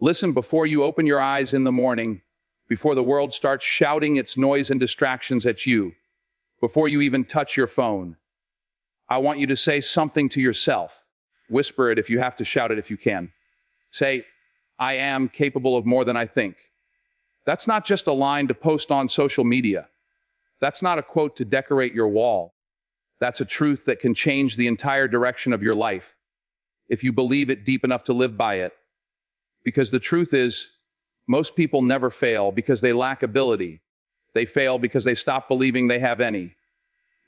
Listen before you open your eyes in the morning, before the world starts shouting its noise and distractions at you, before you even touch your phone. I want you to say something to yourself. Whisper it if you have to, shout it if you can. Say, I am capable of more than I think. That's not just a line to post on social media. That's not a quote to decorate your wall. That's a truth that can change the entire direction of your life, if you believe it deep enough to live by it. Because the truth is, most people never fail because they lack ability. They fail because they stop believing they have any.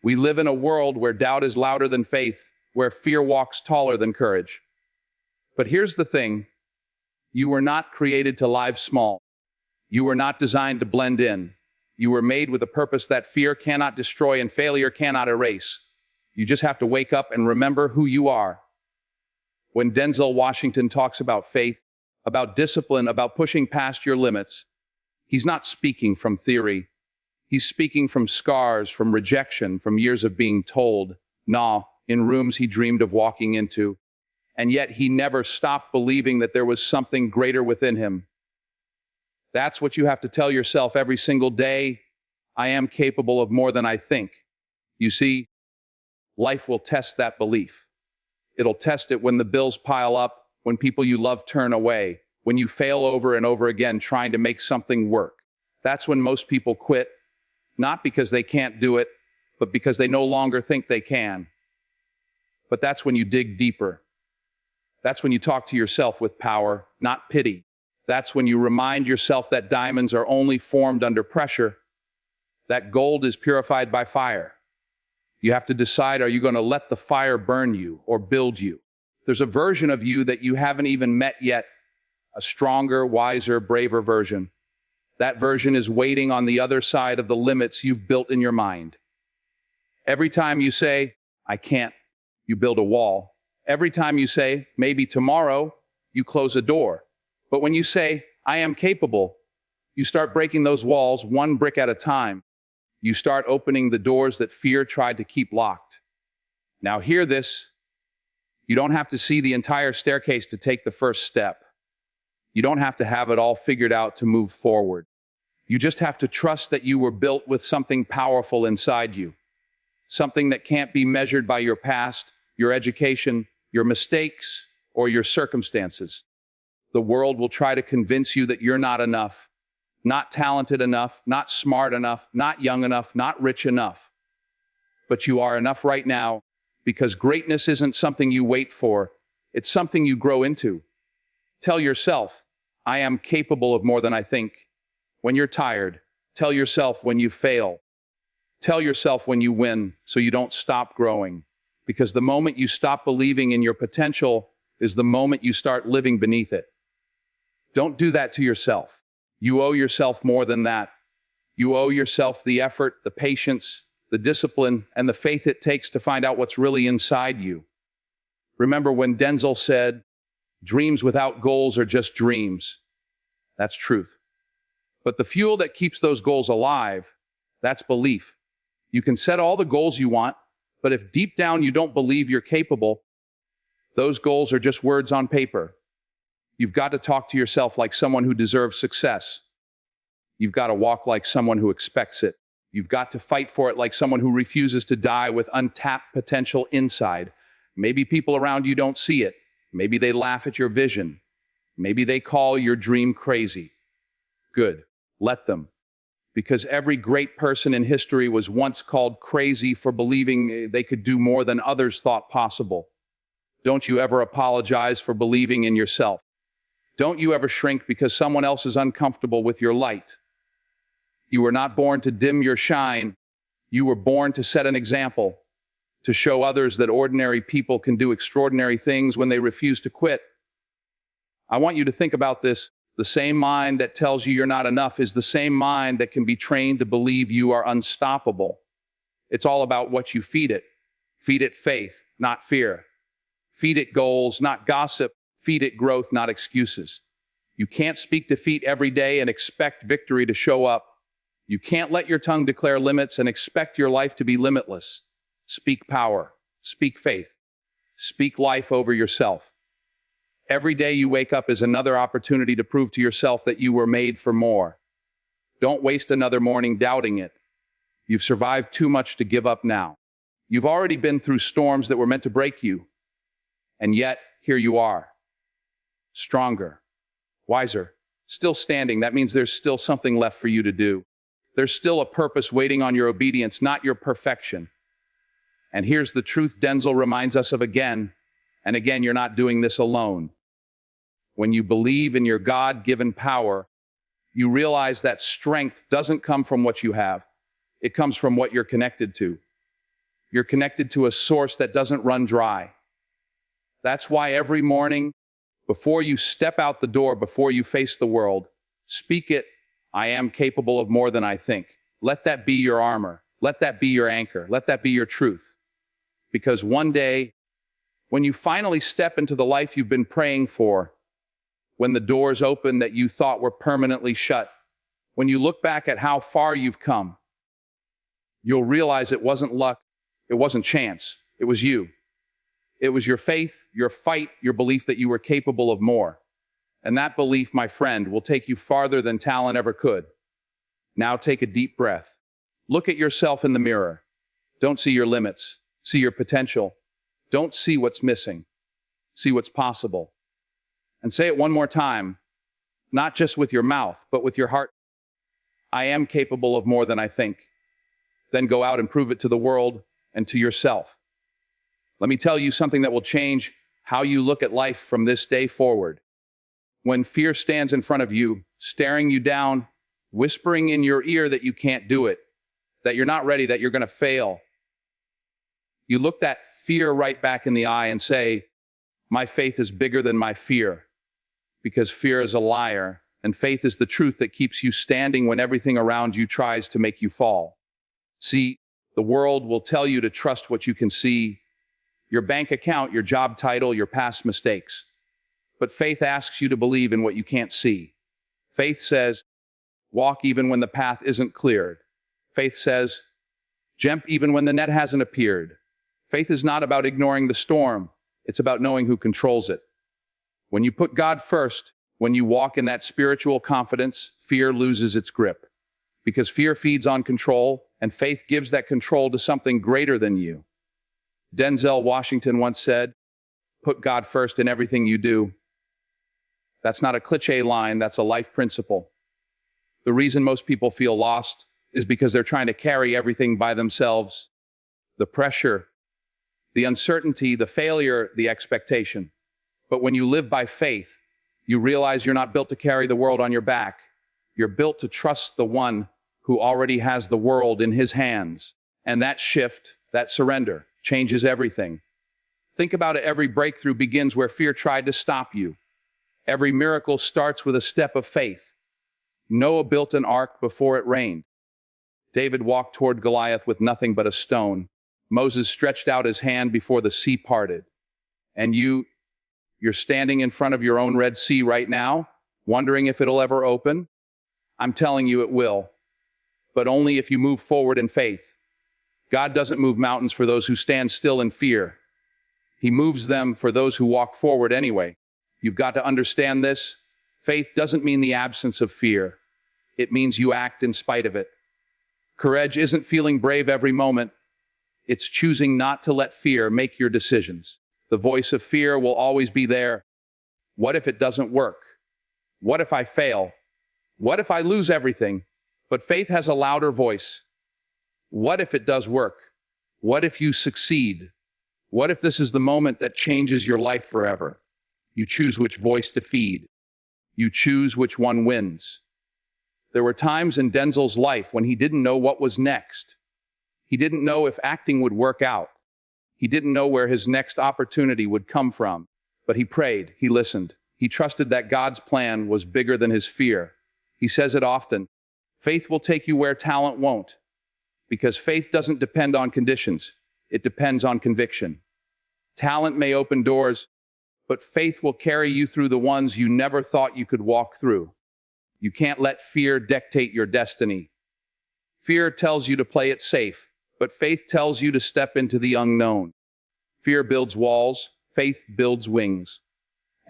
We live in a world where doubt is louder than faith, where fear walks taller than courage. But here's the thing. You were not created to live small. You were not designed to blend in. You were made with a purpose that fear cannot destroy and failure cannot erase. You just have to wake up and remember who you are. When Denzel Washington talks about faith, about discipline, about pushing past your limits, he's not speaking from theory. He's speaking from scars, from rejection, from years of being told, nah, in rooms he dreamed of walking into. And yet he never stopped believing that there was something greater within him. That's what you have to tell yourself every single day. I am capable of more than I think. You see, life will test that belief. It'll test it when the bills pile up, when people you love turn away, when you fail over and over again trying to make something work. That's when most people quit, not because they can't do it, but because they no longer think they can. But that's when you dig deeper. That's when you talk to yourself with power, not pity. That's when you remind yourself that diamonds are only formed under pressure, that gold is purified by fire. You have to decide, are you going to let the fire burn you or build you? There's a version of you that you haven't even met yet, a stronger, wiser, braver version. That version is waiting on the other side of the limits you've built in your mind. Every time you say, I can't, you build a wall. Every time you say, maybe tomorrow, you close a door. But when you say, I am capable, you start breaking those walls one brick at a time. You start opening the doors that fear tried to keep locked. Now hear this. You don't have to see the entire staircase to take the first step. You don't have to have it all figured out to move forward. You just have to trust that you were built with something powerful inside you. Something that can't be measured by your past, your education, your mistakes, or your circumstances. The world will try to convince you that you're not enough, not talented enough, not smart enough, not young enough, not rich enough. But you are enough right now, because greatness isn't something you wait for. It's something you grow into. Tell yourself, I am capable of more than I think. When you're tired, tell yourself when you fail. Tell yourself when you win, so you don't stop growing. Because the moment you stop believing in your potential is the moment you start living beneath it. Don't do that to yourself. You owe yourself more than that. You owe yourself the effort, the patience, the discipline, and the faith it takes to find out what's really inside you. Remember when Denzel said, dreams without goals are just dreams. That's truth. But the fuel that keeps those goals alive, that's belief. You can set all the goals you want, but if deep down you don't believe you're capable, those goals are just words on paper. You've got to talk to yourself like someone who deserves success. You've got to walk like someone who expects it. You've got to fight for it like someone who refuses to die with untapped potential inside. Maybe people around you don't see it. Maybe they laugh at your vision. Maybe they call your dream crazy. Good. Let them. Because every great person in history was once called crazy for believing they could do more than others thought possible. Don't you ever apologize for believing in yourself. Don't you ever shrink because someone else is uncomfortable with your light. You were not born to dim your shine. You were born to set an example, to show others that ordinary people can do extraordinary things when they refuse to quit. I want you to think about this. The same mind that tells you you're not enough is the same mind that can be trained to believe you are unstoppable. It's all about what you feed it. Feed it faith, not fear. Feed it goals, not gossip. Feed it growth, not excuses. You can't speak defeat every day and expect victory to show up. You can't let your tongue declare limits and expect your life to be limitless. Speak power. Speak faith. Speak life over yourself. Every day you wake up is another opportunity to prove to yourself that you were made for more. Don't waste another morning doubting it. You've survived too much to give up now. You've already been through storms that were meant to break you. And yet, here you are. Stronger, wiser, still standing. That means there's still something left for you to do. There's still a purpose waiting on your obedience, not your perfection. And here's the truth Denzel reminds us of again and again: you're not doing this alone. When you believe in your God-given power, you realize that strength doesn't come from what you have. It comes from what you're connected to. You're connected to a source that doesn't run dry. That's why every morning, before you step out the door, before you face the world, speak it: I am capable of more than I think. Let that be your armor. Let that be your anchor. Let that be your truth. Because one day, when you finally step into the life you've been praying for, when the doors open that you thought were permanently shut, when you look back at how far you've come, you'll realize it wasn't luck, it wasn't chance, it was you. It was your faith, your fight, your belief that you were capable of more. And that belief, my friend, will take you farther than talent ever could. Now take a deep breath. Look at yourself in the mirror. Don't see your limits. See your potential. Don't see what's missing. See what's possible. And say it one more time, not just with your mouth, but with your heart. I am capable of more than I think. Then go out and prove it to the world and to yourself. Let me tell you something that will change how you look at life from this day forward. When fear stands in front of you, staring you down, whispering in your ear that you can't do it, that you're not ready, that you're going to fail, you look that fear right back in the eye and say, my faith is bigger than my fear. Because fear is a liar, and faith is the truth that keeps you standing when everything around you tries to make you fall. See, the world will tell you to trust what you can see: your bank account, your job title, your past mistakes. But faith asks you to believe in what you can't see. Faith says, walk even when the path isn't cleared. Faith says, jump even when the net hasn't appeared. Faith is not about ignoring the storm. It's about knowing who controls it. When you put God first, when you walk in that spiritual confidence, fear loses its grip. Because fear feeds on control, and faith gives that control to something greater than you. Denzel Washington once said, put God first in everything you do. That's not a cliché line, that's a life principle. The reason most people feel lost is because they're trying to carry everything by themselves. The pressure, the uncertainty, the failure, the expectation. But when you live by faith, you realize you're not built to carry the world on your back. You're built to trust the one who already has the world in his hands. And that shift, that surrender, changes everything. Think about it. Every breakthrough begins where fear tried to stop you. Every miracle starts with a step of faith. Noah built an ark before it rained. David walked toward Goliath with nothing but a stone. Moses stretched out his hand before the sea parted. And you're standing in front of your own Red Sea right now, wondering if it'll ever open? I'm telling you it will, but only if you move forward in faith. God doesn't move mountains for those who stand still in fear. He moves them for those who walk forward anyway. You've got to understand this. Faith doesn't mean the absence of fear. It means you act in spite of it. Courage isn't feeling brave every moment. It's choosing not to let fear make your decisions. The voice of fear will always be there. What if it doesn't work? What if I fail? What if I lose everything? But faith has a louder voice. What if it does work? What if you succeed? What if this is the moment that changes your life forever? You choose which voice to feed. You choose which one wins. There were times in Denzel's life when he didn't know what was next. He didn't know if acting would work out. He didn't know where his next opportunity would come from. But he prayed, he listened. He trusted that God's plan was bigger than his fear. He says it often, faith will take you where talent won't. Because faith doesn't depend on conditions. It depends on conviction. Talent may open doors, but faith will carry you through the ones you never thought you could walk through. You can't let fear dictate your destiny. Fear tells you to play it safe, but faith tells you to step into the unknown. Fear builds walls, faith builds wings.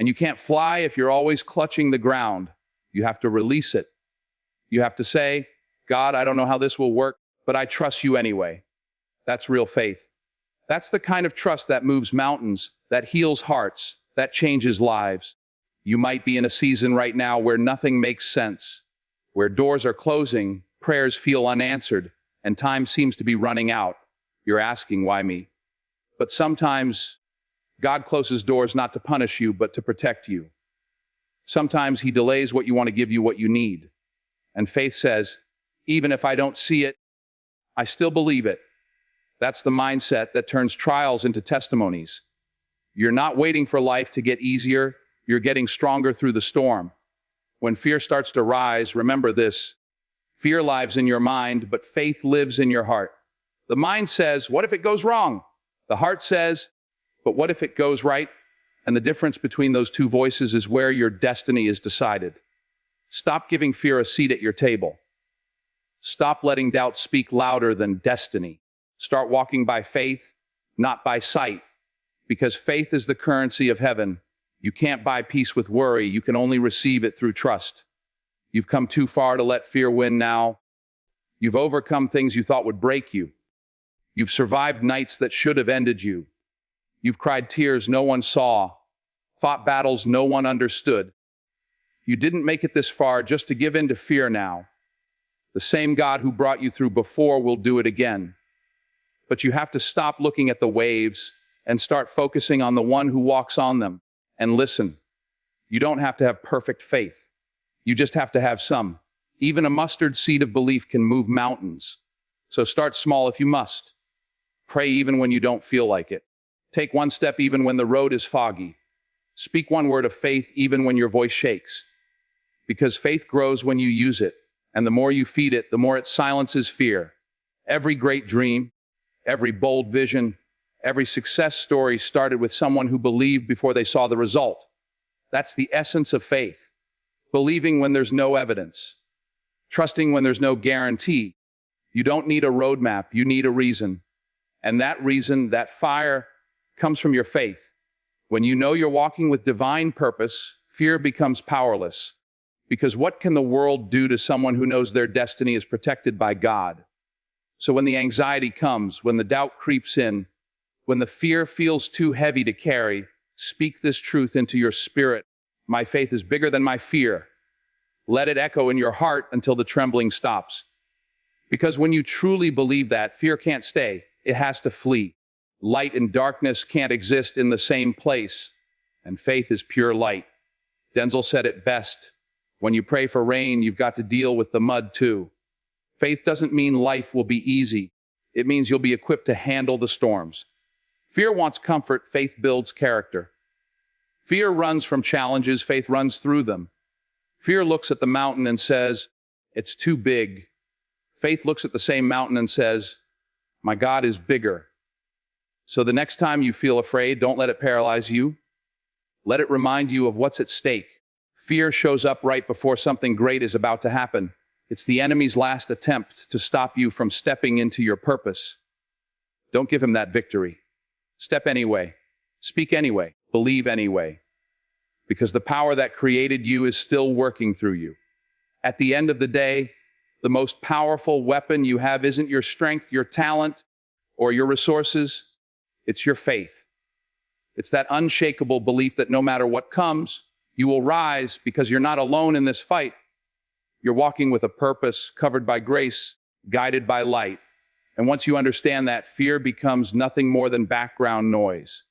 And you can't fly if you're always clutching the ground. You have to release it. You have to say, God, I don't know how this will work, but I trust you anyway. That's real faith. That's the kind of trust that moves mountains, that heals hearts, that changes lives. You might be in a season right now where nothing makes sense, where doors are closing, prayers feel unanswered, and time seems to be running out. You're asking, why me? But sometimes God closes doors not to punish you, but to protect you. Sometimes he delays what you want to give you what you need. And faith says, even if I don't see it, I still believe it. That's the mindset that turns trials into testimonies. You're not waiting for life to get easier. You're getting stronger through the storm. When fear starts to rise, remember this. Fear lives in your mind, but faith lives in your heart. The mind says, what if it goes wrong? The heart says, but what if it goes right? And the difference between those two voices is where your destiny is decided. Stop giving fear a seat at your table. Stop letting doubt speak louder than destiny. Start walking by faith, not by sight, because faith is the currency of heaven. You can't buy peace with worry. You can only receive it through trust. You've come too far to let fear win now. You've overcome things you thought would break you. You've survived nights that should have ended you. You've cried tears no one saw, fought battles no one understood. You didn't make it this far just to give in to fear now. The same God who brought you through before will do it again. But you have to stop looking at the waves and start focusing on the one who walks on them. And listen, you don't have to have perfect faith. You just have to have some. Even a mustard seed of belief can move mountains. So start small if you must. Pray even when you don't feel like it. Take one step even when the road is foggy. Speak one word of faith even when your voice shakes. Because faith grows when you use it. And the more you feed it, the more it silences fear. Every great dream, every bold vision, every success story started with someone who believed before they saw the result. That's the essence of faith. Believing when there's no evidence. Trusting when there's no guarantee. You don't need a roadmap, you need a reason. And that reason, that fire, comes from your faith. When you know you're walking with divine purpose, fear becomes powerless. Because what can the world do to someone who knows their destiny is protected by God? So when the anxiety comes, when the doubt creeps in, when the fear feels too heavy to carry, speak this truth into your spirit. My faith is bigger than my fear. Let it echo in your heart until the trembling stops. Because when you truly believe that, fear can't stay. It has to flee. Light and darkness can't exist in the same place. And faith is pure light. Denzel said it best. When you pray for rain, you've got to deal with the mud too. Faith doesn't mean life will be easy. It means you'll be equipped to handle the storms. Fear wants comfort. Faith builds character. Fear runs from challenges. Faith runs through them. Fear looks at the mountain and says, it's too big. Faith looks at the same mountain and says, my God is bigger. So the next time you feel afraid, don't let it paralyze you. Let it remind you of what's at stake. Fear shows up right before something great is about to happen. It's the enemy's last attempt to stop you from stepping into your purpose. Don't give him that victory. Step anyway. Speak anyway. Believe anyway. Because the power that created you is still working through you. At the end of the day, the most powerful weapon you have isn't your strength, your talent, or your resources. It's your faith. It's that unshakable belief that no matter what comes, you will rise because you're not alone in this fight. You're walking with a purpose, covered by grace, guided by light. And once you understand that, fear becomes nothing more than background noise.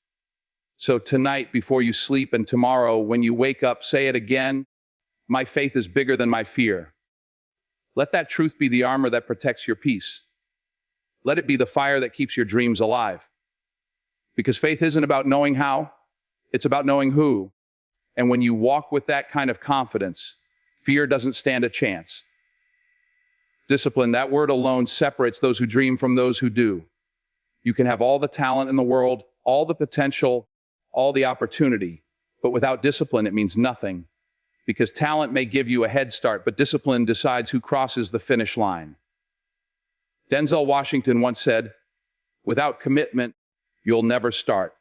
So tonight, before you sleep, and tomorrow, when you wake up, say it again. My faith is bigger than my fear. Let that truth be the armor that protects your peace. Let it be the fire that keeps your dreams alive. Because faith isn't about knowing how, it's about knowing who. And when you walk with that kind of confidence, fear doesn't stand a chance. Discipline, that word alone separates those who dream from those who do. You can have all the talent in the world, all the potential, all the opportunity, but without discipline, it means nothing. Because talent may give you a head start, but discipline decides who crosses the finish line. Denzel Washington once said, without commitment, you'll never start.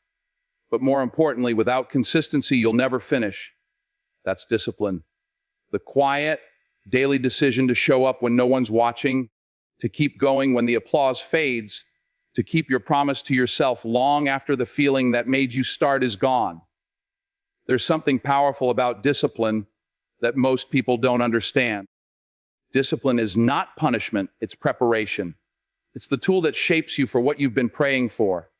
But more importantly, without consistency, you'll never finish. That's discipline. The quiet, daily decision to show up when no one's watching, to keep going when the applause fades, to keep your promise to yourself long after the feeling that made you start is gone. There's something powerful about discipline that most people don't understand. Discipline is not punishment, it's preparation. It's the tool that shapes you for what you've been praying for.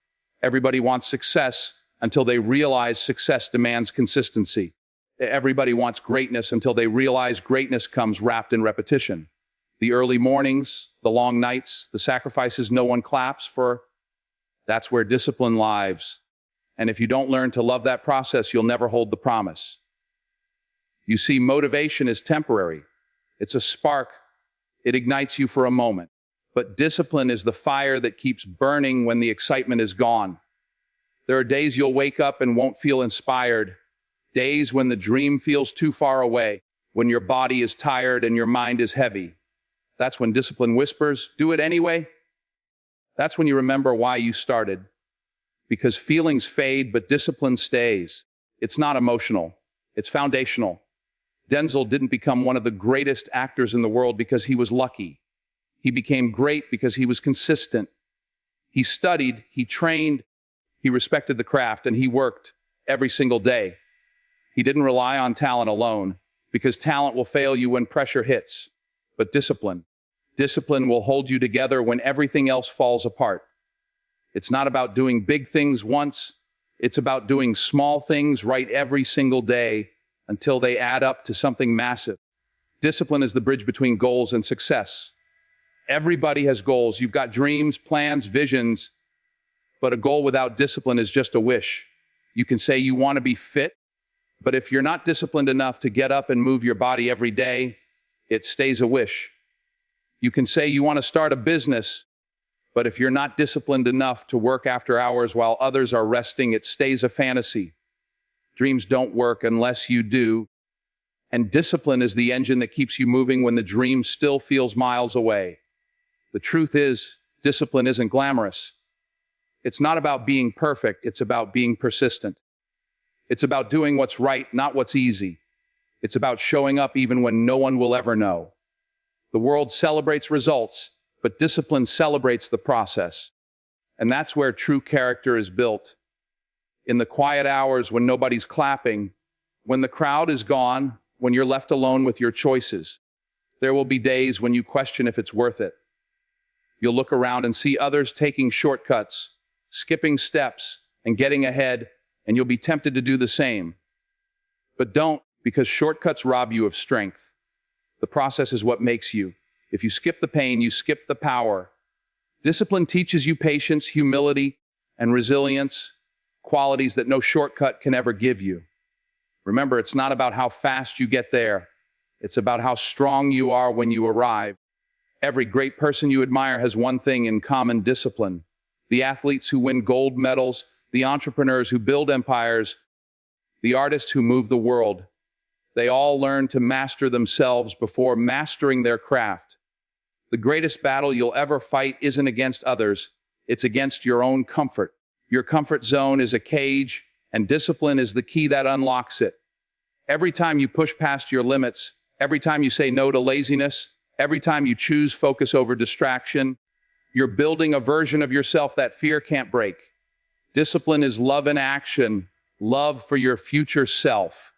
Everybody wants success until they realize success demands consistency. Everybody wants greatness until they realize greatness comes wrapped in repetition. The early mornings, the long nights, the sacrifices no one claps for, that's where discipline lives. And if you don't learn to love that process, you'll never hold the promise. You see, motivation is temporary. It's a spark. It ignites you for a moment. But discipline is the fire that keeps burning when the excitement is gone. There are days you'll wake up and won't feel inspired. Days when the dream feels too far away, when your body is tired and your mind is heavy. That's when discipline whispers, "Do it anyway." That's when you remember why you started. Because feelings fade, but discipline stays. It's not emotional. It's foundational. Denzel didn't become one of the greatest actors in the world because he was lucky. He became great because he was consistent. He studied, he trained, he respected the craft, and he worked every single day. He didn't rely on talent alone, because talent will fail you when pressure hits. But discipline will hold you together when everything else falls apart. It's not about doing big things once. It's about doing small things right every single day until they add up to something massive. Discipline is the bridge between goals and success. Everybody has goals. You've got dreams, plans, visions, but a goal without discipline is just a wish. You can say you want to be fit, but if you're not disciplined enough to get up and move your body every day, it stays a wish. You can say you want to start a business, but if you're not disciplined enough to work after hours while others are resting, it stays a fantasy. Dreams don't work unless you do. And discipline is the engine that keeps you moving when the dream still feels miles away. The truth is, discipline isn't glamorous. It's not about being perfect, it's about being persistent. It's about doing what's right, not what's easy. It's about showing up even when no one will ever know. The world celebrates results, but discipline celebrates the process. And that's where true character is built. In the quiet hours when nobody's clapping, when the crowd is gone, when you're left alone with your choices, there will be days when you question if it's worth it. You'll look around and see others taking shortcuts, skipping steps, and getting ahead, and you'll be tempted to do the same. But don't, because shortcuts rob you of strength. The process is what makes you. If you skip the pain, you skip the power. Discipline teaches you patience, humility, and resilience, qualities that no shortcut can ever give you. Remember, it's not about how fast you get there. It's about how strong you are when you arrive. Every great person you admire has one thing in common: discipline. The athletes who win gold medals, the entrepreneurs who build empires, the artists who move the world. They all learn to master themselves before mastering their craft. The greatest battle you'll ever fight isn't against others. It's against your own comfort. Your comfort zone is a cage, and discipline is the key that unlocks it. Every time you push past your limits, every time you say no to laziness, every time you choose focus over distraction, you're building a version of yourself that fear can't break. Discipline is love in action, love for your future self.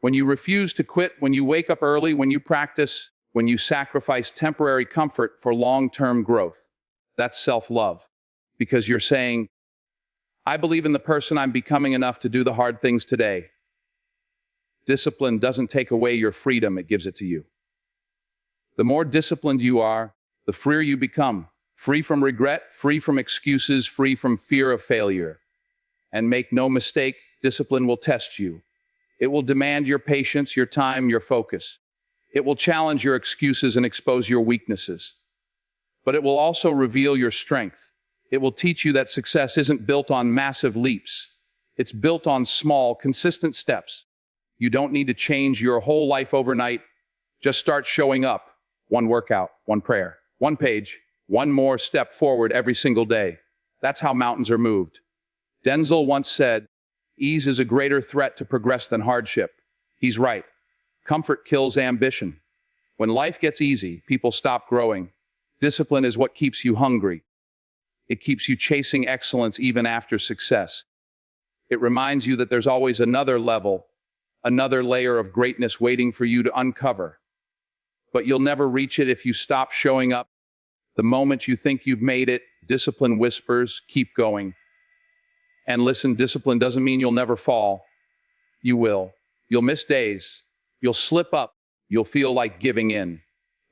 When you refuse to quit, when you wake up early, when you practice, when you sacrifice temporary comfort for long-term growth, that's self-love. Because you're saying, I believe in the person I'm becoming enough to do the hard things today. Discipline doesn't take away your freedom, it gives it to you. The more disciplined you are, the freer you become. Free from regret, free from excuses, free from fear of failure. And make no mistake, discipline will test you. It will demand your patience, your time, your focus. It will challenge your excuses and expose your weaknesses. But it will also reveal your strength. It will teach you that success isn't built on massive leaps. It's built on small, consistent steps. You don't need to change your whole life overnight. Just start showing up. One workout, one prayer, one page, one more step forward every single day. That's how mountains are moved. Denzel once said, Ease is a greater threat to progress than hardship. He's right. Comfort kills ambition. When life gets easy, people stop growing. Discipline is what keeps you hungry. It keeps you chasing excellence even after success. It reminds you that there's always another level, another layer of greatness waiting for you to uncover. But you'll never reach it if you stop showing up. The moment you think you've made it, discipline whispers, keep going. And listen, discipline doesn't mean you'll never fall. You will. You'll miss days. You'll slip up. You'll feel like giving in.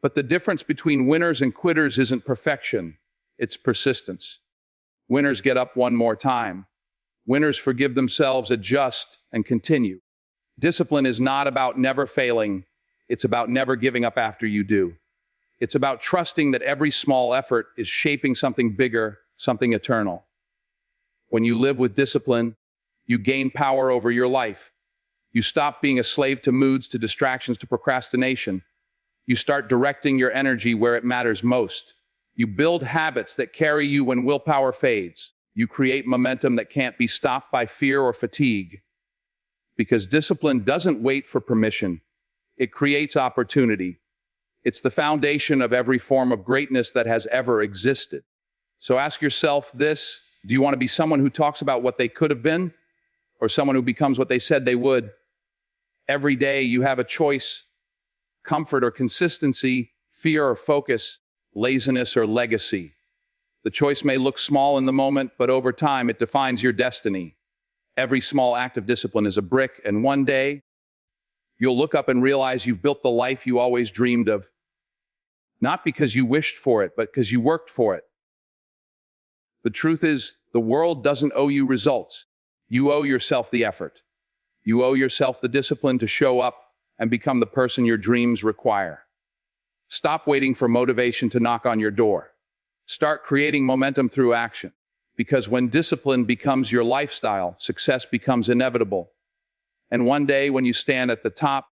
But the difference between winners and quitters isn't perfection. It's persistence. Winners get up one more time. Winners forgive themselves, adjust, and continue. Discipline is not about never failing. It's about never giving up after you do. It's about trusting that every small effort is shaping something bigger, something eternal. When you live with discipline, you gain power over your life. You stop being a slave to moods, to distractions, to procrastination. You start directing your energy where it matters most. You build habits that carry you when willpower fades. You create momentum that can't be stopped by fear or fatigue. Because discipline doesn't wait for permission. It creates opportunity. It's the foundation of every form of greatness that has ever existed. So ask yourself this: do you want to be someone who talks about what they could have been, or someone who becomes what they said they would? Every day you have a choice: comfort or consistency, fear or focus, laziness or legacy. The choice may look small in the moment, but over time it defines your destiny. Every small act of discipline is a brick, and one day you'll look up and realize you've built the life you always dreamed of. Not because you wished for it, but because you worked for it. The truth is, the world doesn't owe you results. You owe yourself the effort. You owe yourself the discipline to show up and become the person your dreams require. Stop waiting for motivation to knock on your door. Start creating momentum through action. Because when discipline becomes your lifestyle, success becomes inevitable. And one day when you stand at the top,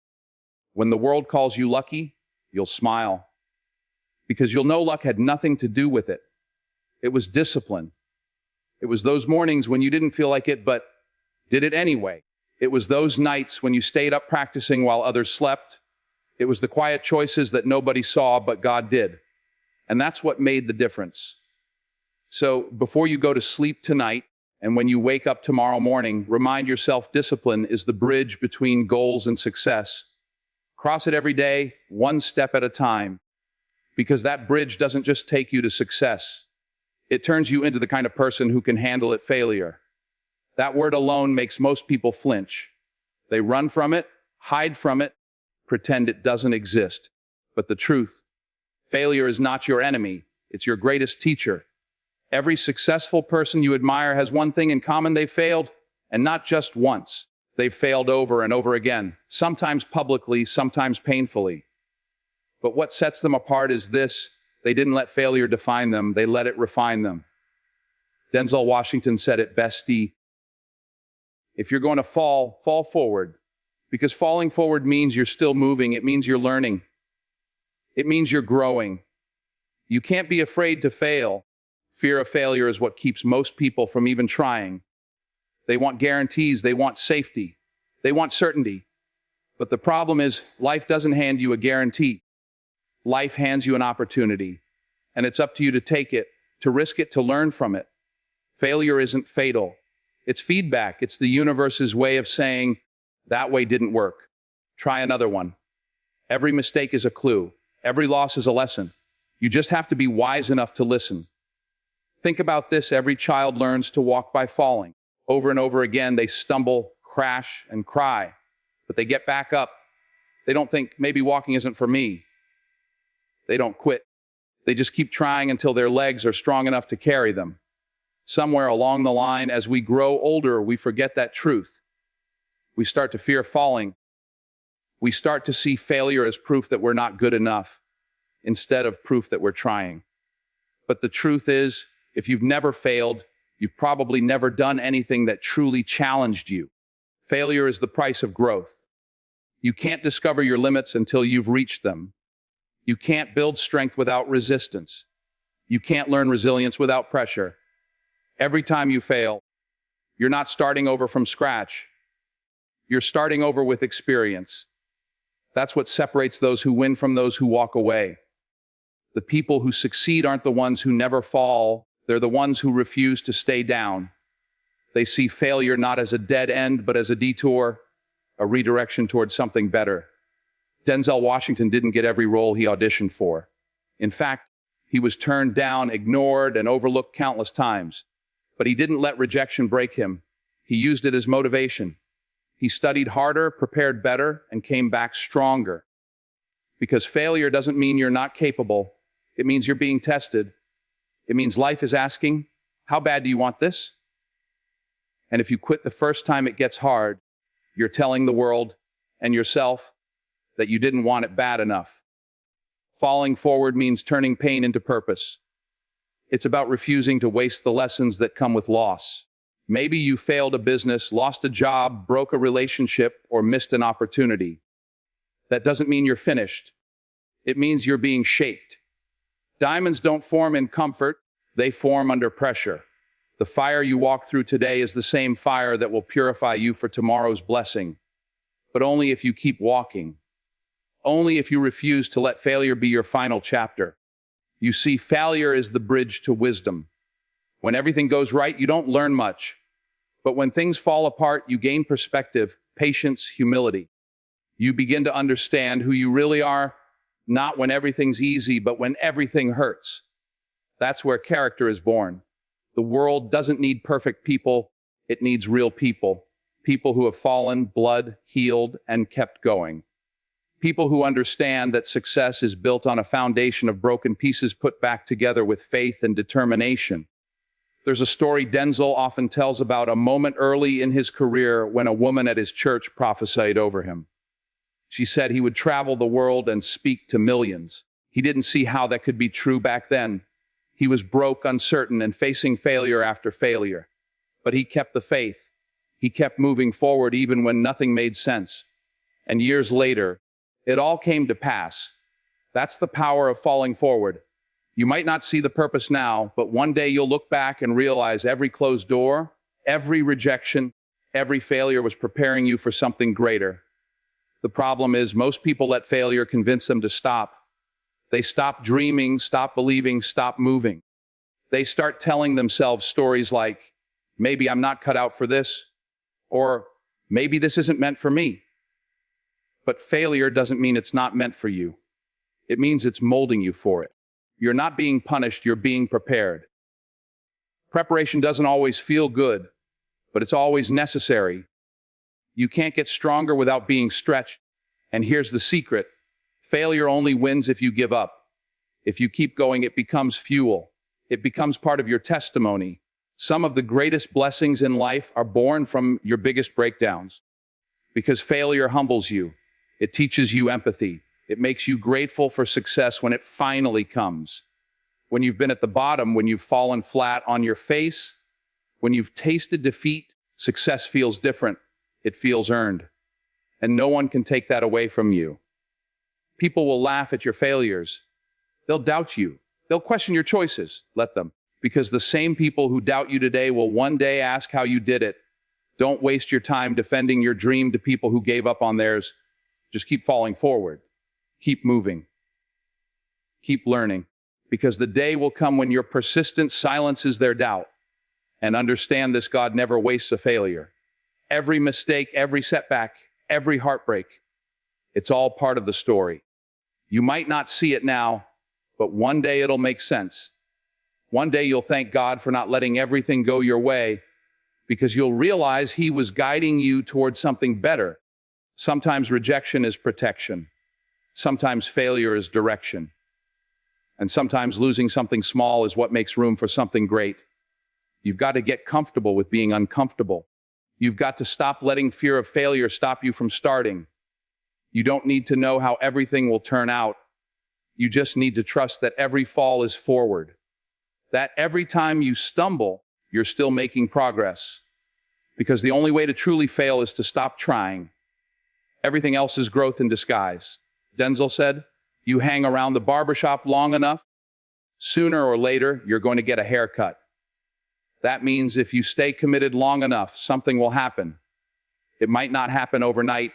when the world calls you lucky, you'll smile. Because you'll know luck had nothing to do with it. It was discipline. It was those mornings when you didn't feel like it, but did it anyway. It was those nights when you stayed up practicing while others slept. It was the quiet choices that nobody saw, but God did. And that's what made the difference. So before you go to sleep tonight, and when you wake up tomorrow morning, remind yourself discipline is the bridge between goals and success. Cross it every day, one step at a time. Because that bridge doesn't just take you to success. It turns you into the kind of person who can handle it failure. That word alone makes most people flinch. They run from it, hide from it, pretend it doesn't exist. But the truth, failure is not your enemy. It's your greatest teacher. Every successful person you admire has one thing in common: they failed, and not just once. They've failed over and over again, sometimes publicly, sometimes painfully. But what sets them apart is this: they didn't let failure define them, they let it refine them. Denzel Washington said it best: if you're going to fall, fall forward. Because falling forward means you're still moving, it means you're learning. It means you're growing. You can't be afraid to fail. Fear of failure is what keeps most people from even trying. They want guarantees, they want safety, they want certainty. But the problem is, life doesn't hand you a guarantee. Life hands you an opportunity, and it's up to you to take it, to risk it, to learn from it. Failure isn't fatal. It's feedback. It's the universe's way of saying, that way didn't work. Try another one. Every mistake is a clue. Every loss is a lesson. You just have to be wise enough to listen. Think about this: every child learns to walk by falling. Over and over again, they stumble, crash, and cry. But they get back up. They don't think, maybe walking isn't for me. They don't quit. They just keep trying until their legs are strong enough to carry them. Somewhere along the line, as we grow older, we forget that truth. We start to fear falling. We start to see failure as proof that we're not good enough, instead of proof that we're trying. But the truth is, if you've never failed, you've probably never done anything that truly challenged you. Failure is the price of growth. You can't discover your limits until you've reached them. You can't build strength without resistance. You can't learn resilience without pressure. Every time you fail, You're not starting over from scratch. You're starting over with experience. That's what separates those who win from those who walk away. The people who succeed aren't the ones who never fall. They're the ones who refuse to stay down. They see failure not as a dead end, but as a detour, a redirection towards something better. Denzel Washington didn't get every role he auditioned for. In fact, he was turned down, ignored, and overlooked countless times. But he didn't let rejection break him. He used it as motivation. He studied harder, prepared better, and came back stronger. Because failure doesn't mean you're not capable. It means you're being tested. It means life is asking, how bad do you want this? And if you quit the first time it gets hard, you're telling the world and yourself that you didn't want it bad enough. Falling forward means turning pain into purpose. It's about refusing to waste the lessons that come with loss. Maybe you failed a business, lost a job, broke a relationship, or missed an opportunity. That doesn't mean you're finished. It means you're being shaped. Diamonds don't form in comfort, they form under pressure. The fire you walk through today is the same fire that will purify you for tomorrow's blessing. But only if you keep walking. Only if you refuse to let failure be your final chapter. You see, failure is the bridge to wisdom. When everything goes right, you don't learn much. But when things fall apart, you gain perspective, patience, humility. You begin to understand who you really are, not when everything's easy, but when everything hurts. That's where character is born. The world doesn't need perfect people, it needs real people. People who have fallen, blood, healed, and kept going. People who understand that success is built on a foundation of broken pieces put back together with faith and determination. There's a story Denzel often tells about a moment early in his career when a woman at his church prophesied over him. She said he would travel the world and speak to millions. He didn't see how that could be true back then. He was broke, uncertain, and facing failure after failure. But he kept the faith. He kept moving forward even when nothing made sense. And years later, it all came to pass. That's the power of falling forward. You might not see the purpose now, but one day you'll look back and realize every closed door, every rejection, every failure was preparing you for something greater. The problem is most people let failure convince them to stop. They stop dreaming, stop believing, stop moving. They start telling themselves stories like, maybe I'm not cut out for this, or maybe this isn't meant for me. But failure doesn't mean it's not meant for you. It means it's molding you for it. You're not being punished, you're being prepared. Preparation doesn't always feel good, but it's always necessary. You can't get stronger without being stretched. And here's the secret. Failure only wins if you give up. If you keep going, it becomes fuel. It becomes part of your testimony. Some of the greatest blessings in life are born from your biggest breakdowns. Because failure humbles you. It teaches you empathy. It makes you grateful for success when it finally comes. When you've been at the bottom, when you've fallen flat on your face, when you've tasted defeat, success feels different. It feels earned. And no one can take that away from you. People will laugh at your failures. They'll doubt you. They'll question your choices. Let them. Because the same people who doubt you today will one day ask how you did it. Don't waste your time defending your dream to people who gave up on theirs. Just keep falling forward. Keep moving. Keep learning. Because the day will come when your persistence silences their doubt. And understand this: God never wastes a failure. Every mistake, every setback, every heartbreak, it's all part of the story. You might not see it now, but one day it'll make sense. One day you'll thank God for not letting everything go your way, because you'll realize He was guiding you towards something better. Sometimes rejection is protection. Sometimes failure is direction. And sometimes losing something small is what makes room for something great. You've got to get comfortable with being uncomfortable. You've got to stop letting fear of failure stop you from starting. You don't need to know how everything will turn out. You just need to trust that every fall is forward. That every time you stumble, you're still making progress. Because the only way to truly fail is to stop trying. Everything else is growth in disguise. Denzel said, you hang around the barbershop long enough, sooner or later, you're going to get a haircut. That means if you stay committed long enough, something will happen. It might not happen overnight.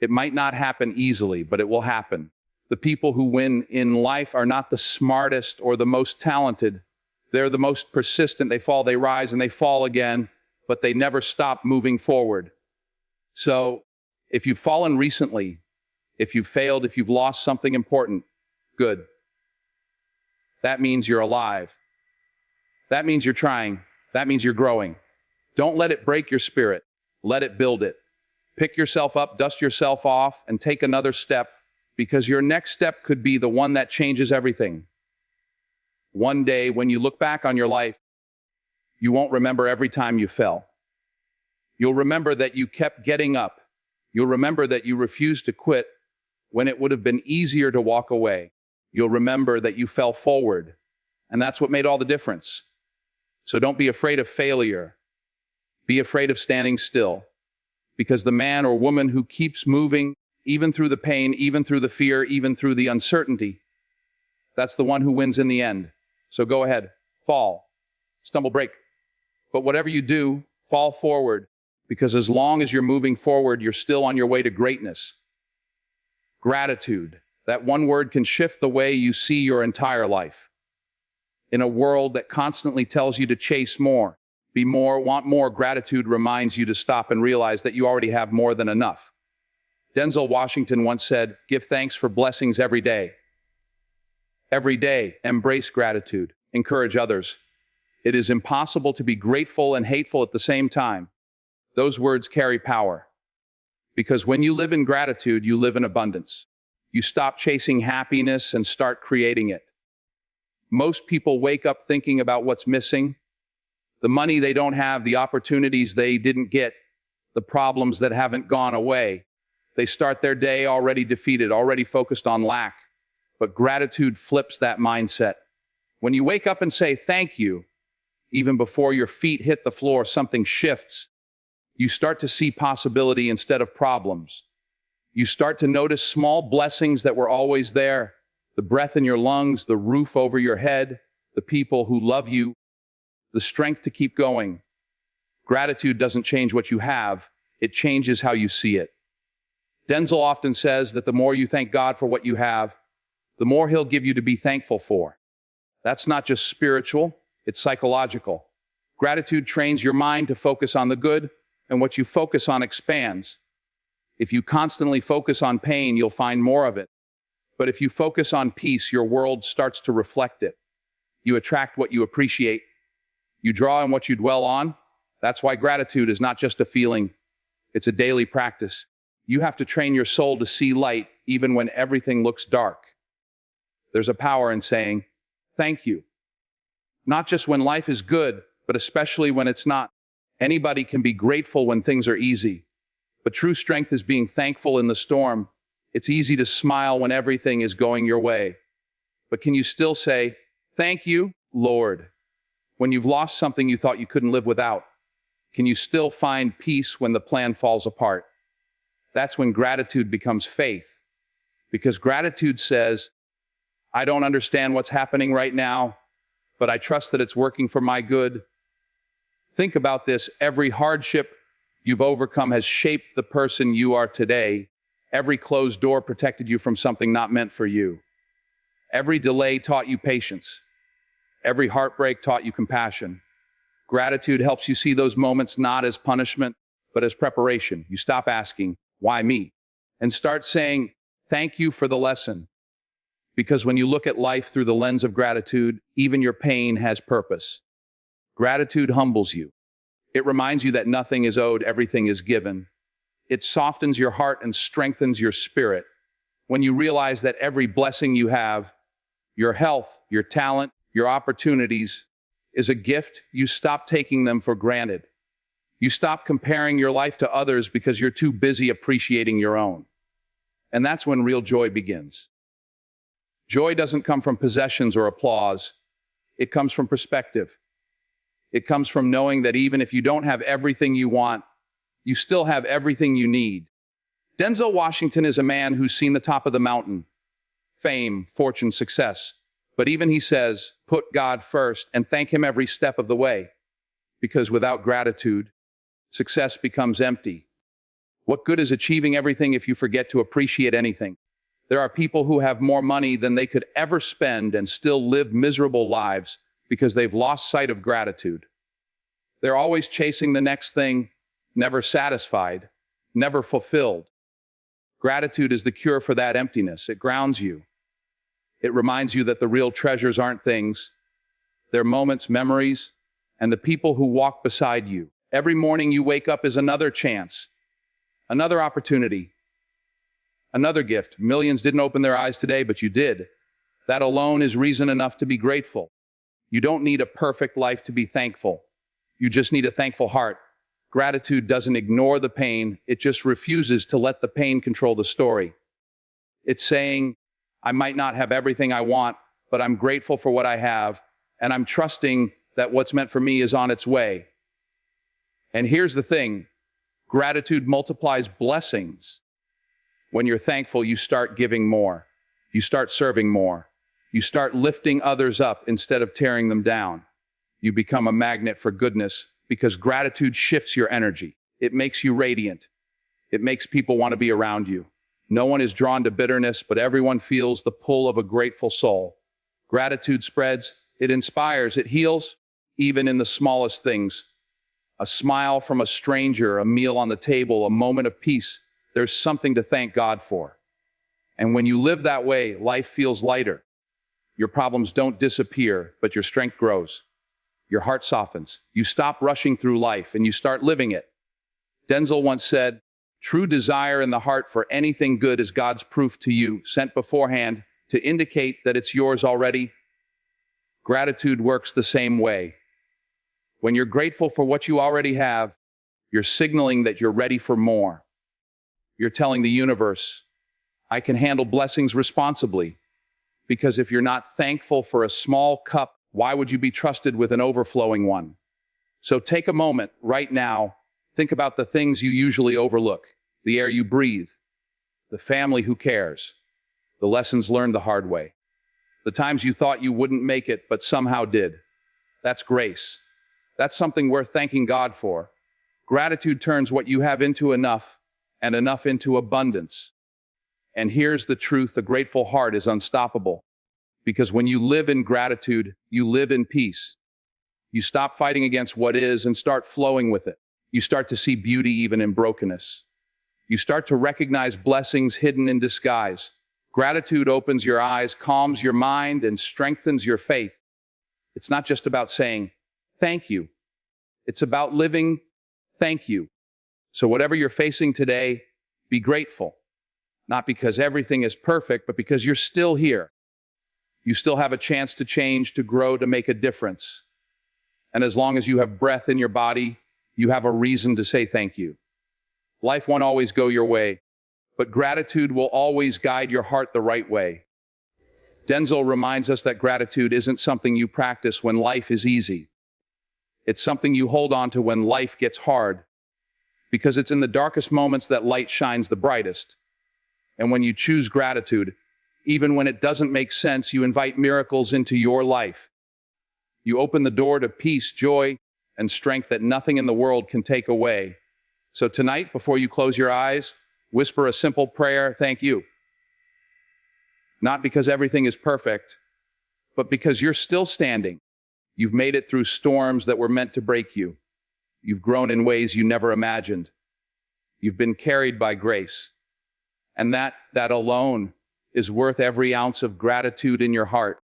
It might not happen easily, but it will happen. The people who win in life are not the smartest or the most talented. They're the most persistent. They fall, they rise, and they fall again, but they never stop moving forward. So if you've fallen recently, if you've failed, if you've lost something important, good. That means you're alive. That means you're trying. That means you're growing. Don't let it break your spirit. Let it build it. Pick yourself up, dust yourself off, and take another step, because your next step could be the one that changes everything. One day, when you look back on your life, you won't remember every time you fell. You'll remember that you kept getting up. You'll remember that you refused to quit when it would have been easier to walk away. You'll remember that you fell forward, and that's what made all the difference. So don't be afraid of failure. Be afraid of standing still, because the man or woman who keeps moving, even through the pain, even through the fear, even through the uncertainty, that's the one who wins in the end. So go ahead, fall, stumble, break. But whatever you do, fall forward, because as long as you're moving forward, you're still on your way to greatness. Gratitude. That one word can shift the way you see your entire life. In a world that constantly tells you to chase more, be more, want more, gratitude reminds you to stop and realize that you already have more than enough. Denzel Washington once said, "Give thanks for blessings every day." Every day, embrace gratitude. Encourage others. It is impossible to be grateful and hateful at the same time. Those words carry power. Because when you live in gratitude, you live in abundance. You stop chasing happiness and start creating it. Most people wake up thinking about what's missing, the money they don't have, the opportunities they didn't get, the problems that haven't gone away. They start their day already defeated, already focused on lack. But gratitude flips that mindset. When you wake up and say thank you, even before your feet hit the floor, something shifts. You start to see possibility instead of problems. You start to notice small blessings that were always there. The breath in your lungs, the roof over your head, the people who love you, the strength to keep going. Gratitude doesn't change what you have, it changes how you see it. Denzel often says that the more you thank God for what you have, the more He'll give you to be thankful for. That's not just spiritual, it's psychological. Gratitude trains your mind to focus on the good, and what you focus on expands. If you constantly focus on pain, you'll find more of it. But if you focus on peace, your world starts to reflect it. You attract what you appreciate. You draw on what you dwell on. That's why gratitude is not just a feeling, it's a daily practice. You have to train your soul to see light even when everything looks dark. There's a power in saying, thank you. Not just when life is good, but especially when it's not. Anybody can be grateful when things are easy. But true strength is being thankful in the storm. It's easy to smile when everything is going your way. But can you still say, thank you, Lord? When you've lost something you thought you couldn't live without, can you still find peace when the plan falls apart? That's when gratitude becomes faith. Because gratitude says, I don't understand what's happening right now, but I trust that it's working for my good. Think about this. Every hardship you've overcome has shaped the person you are today. Every closed door protected you from something not meant for you. Every delay taught you patience. Every heartbreak taught you compassion. Gratitude helps you see those moments not as punishment, but as preparation. You stop asking, why me? And start saying, thank you for the lesson. Because when you look at life through the lens of gratitude, even your pain has purpose. Gratitude humbles you. It reminds you that nothing is owed, everything is given. It softens your heart and strengthens your spirit. When you realize that every blessing you have, your health, your talent, your opportunities, is a gift, you stop taking them for granted. You stop comparing your life to others because you're too busy appreciating your own. And that's when real joy begins. Joy doesn't come from possessions or applause. It comes from perspective. It comes from knowing that even if you don't have everything you want, you still have everything you need. Denzel Washington is a man who's seen the top of the mountain, fame, fortune, success. But even he says, put God first and thank Him every step of the way. Because without gratitude, success becomes empty. What good is achieving everything if you forget to appreciate anything? There are people who have more money than they could ever spend and still live miserable lives because they've lost sight of gratitude. They're always chasing the next thing, never satisfied, never fulfilled. Gratitude is the cure for that emptiness. It grounds you. It reminds you that the real treasures aren't things. They're moments, memories, and the people who walk beside you. Every morning you wake up is another chance, another opportunity, another gift. Millions didn't open their eyes today, but you did. That alone is reason enough to be grateful. You don't need a perfect life to be thankful. You just need a thankful heart. Gratitude doesn't ignore the pain. It just refuses to let the pain control the story. It's saying, I might not have everything I want, but I'm grateful for what I have, and I'm trusting that what's meant for me is on its way. And here's the thing, gratitude multiplies blessings. When you're thankful, you start giving more. You start serving more. You start lifting others up instead of tearing them down. You become a magnet for goodness because gratitude shifts your energy. It makes you radiant. It makes people want to be around you. No one is drawn to bitterness, but everyone feels the pull of a grateful soul. Gratitude spreads, it inspires, it heals, even in the smallest things. A smile from a stranger, a meal on the table, a moment of peace. There's something to thank God for. And when you live that way, life feels lighter. Your problems don't disappear, but your strength grows. Your heart softens. You stop rushing through life and you start living it. Denzel once said, true desire in the heart for anything good is God's proof to you, sent beforehand to indicate that it's yours already. Gratitude works the same way. When you're grateful for what you already have, you're signaling that you're ready for more. You're telling the universe, I can handle blessings responsibly. Because if you're not thankful for a small cup, why would you be trusted with an overflowing one? So take a moment right now. Think about the things you usually overlook. The air you breathe, the family who cares, the lessons learned the hard way, the times you thought you wouldn't make it but somehow did. That's grace. That's something worth thanking God for. Gratitude turns what you have into enough, and enough into abundance. And here's the truth, a grateful heart is unstoppable. Because when you live in gratitude, you live in peace. You stop fighting against what is and start flowing with it. You start to see beauty even in brokenness. You start to recognize blessings hidden in disguise. Gratitude opens your eyes, calms your mind, and strengthens your faith. It's not just about saying, thank you. It's about living, thank you. So whatever you're facing today, be grateful. Not because everything is perfect, but because you're still here. You still have a chance to change, to grow, to make a difference. And as long as you have breath in your body, you have a reason to say thank you. Life won't always go your way, but gratitude will always guide your heart the right way. Denzel reminds us that gratitude isn't something you practice when life is easy. It's something you hold on to when life gets hard, because it's in the darkest moments that light shines the brightest. And when you choose gratitude, even when it doesn't make sense, you invite miracles into your life. You open the door to peace, joy, and strength that nothing in the world can take away. So tonight, before you close your eyes, whisper a simple prayer, thank you. Not because everything is perfect, but because you're still standing. You've made it through storms that were meant to break you. You've grown in ways you never imagined. You've been carried by grace. And that alone is worth every ounce of gratitude in your heart.